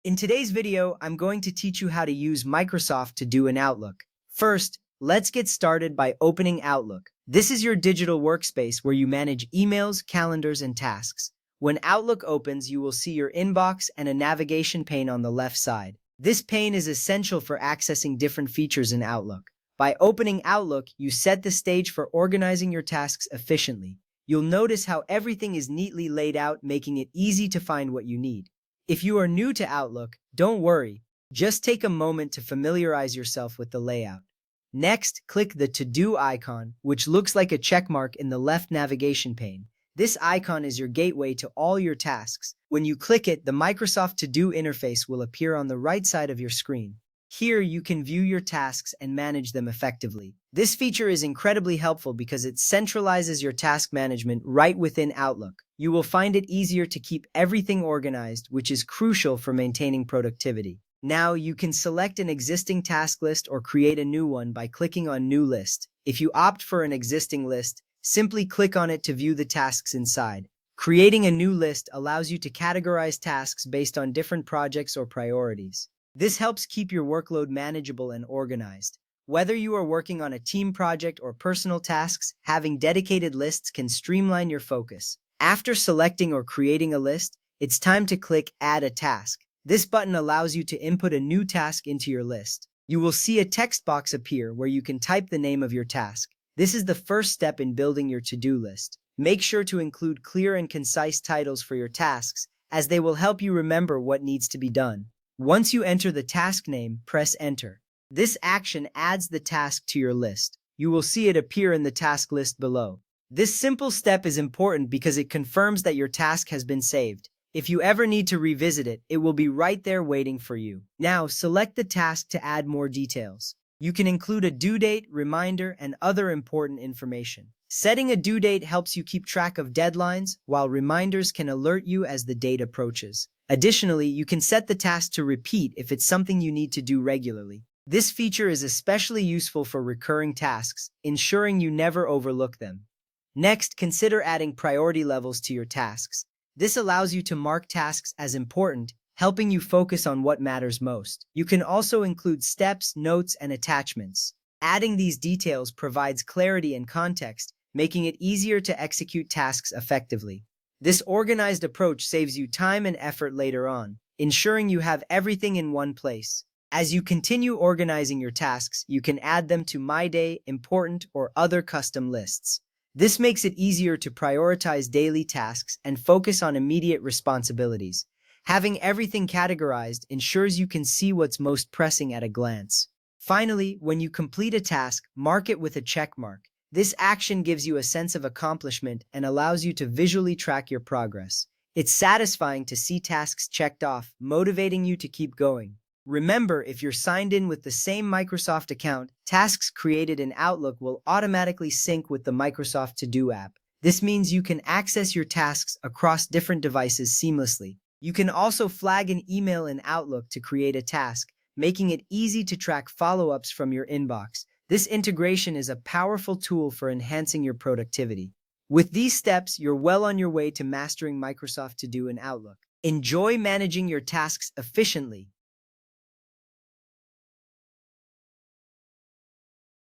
In today's video, I'm going to teach you how to use Microsoft To Do in Outlook. First, let's get started by opening Outlook. This is your digital workspace where you manage emails, calendars, and tasks. When Outlook opens, you will see your inbox and a navigation pane on the left side. This pane is essential for accessing different features in Outlook. By opening Outlook, you set the stage for organizing your tasks efficiently. You'll notice how everything is neatly laid out, making it easy to find what you need. If you are new to Outlook, don't worry. Just take a moment to familiarize yourself with the layout. Next, click the To-Do icon, which looks like a checkmark in the left navigation pane. This icon is your gateway to all your tasks. When you click it, the Microsoft To Do interface will appear on the right side of your screen. Here, you can view your tasks and manage them effectively. This feature is incredibly helpful because it centralizes your task management right within Outlook. You will find it easier to keep everything organized, which is crucial for maintaining productivity. Now, you can select an existing task list or create a new one by clicking on New List. If you opt for an existing list, simply click on it to view the tasks inside. Creating a new list allows you to categorize tasks based on different projects or priorities. This helps keep your workload manageable and organized. Whether you are working on a team project or personal tasks, having dedicated lists can streamline your focus. After selecting or creating a list, it's time to click Add a Task. This button allows you to input a new task into your list. You will see a text box appear where you can type the name of your task. This is the first step in building your to-do list. Make sure to include clear and concise titles for your tasks, as they will help you remember what needs to be done. Once you enter the task name, press Enter. This action adds the task to your list. You will see it appear in the task list below. This simple step is important because it confirms that your task has been saved. If you ever need to revisit it, it will be right there waiting for you. Now, select the task to add more details. You can include a due date, reminder, and other important information. Setting a due date helps you keep track of deadlines, while reminders can alert you as the date approaches. Additionally, you can set the task to repeat if it's something you need to do regularly. This feature is especially useful for recurring tasks, ensuring you never overlook them. Next, consider adding priority levels to your tasks. This allows you to mark tasks as important, helping you focus on what matters most. You can also include steps, notes, and attachments. Adding these details provides clarity and context, making it easier to execute tasks effectively. This organized approach saves you time and effort later on, ensuring you have everything in one place. As you continue organizing your tasks, you can add them to My Day, Important, or other custom lists. This makes it easier to prioritize daily tasks and focus on immediate responsibilities. Having everything categorized ensures you can see what's most pressing at a glance. Finally, when you complete a task, mark it with a check mark. This action gives you a sense of accomplishment and allows you to visually track your progress. It's satisfying to see tasks checked off, motivating you to keep going. Remember, if you're signed in with the same Microsoft account, tasks created in Outlook will automatically sync with the Microsoft To Do app. This means you can access your tasks across different devices seamlessly. You can also flag an email in Outlook to create a task, making it easy to track follow-ups from your inbox. This integration is a powerful tool for enhancing your productivity. With these steps, you're well on your way to mastering Microsoft To Do in Outlook. Enjoy managing your tasks efficiently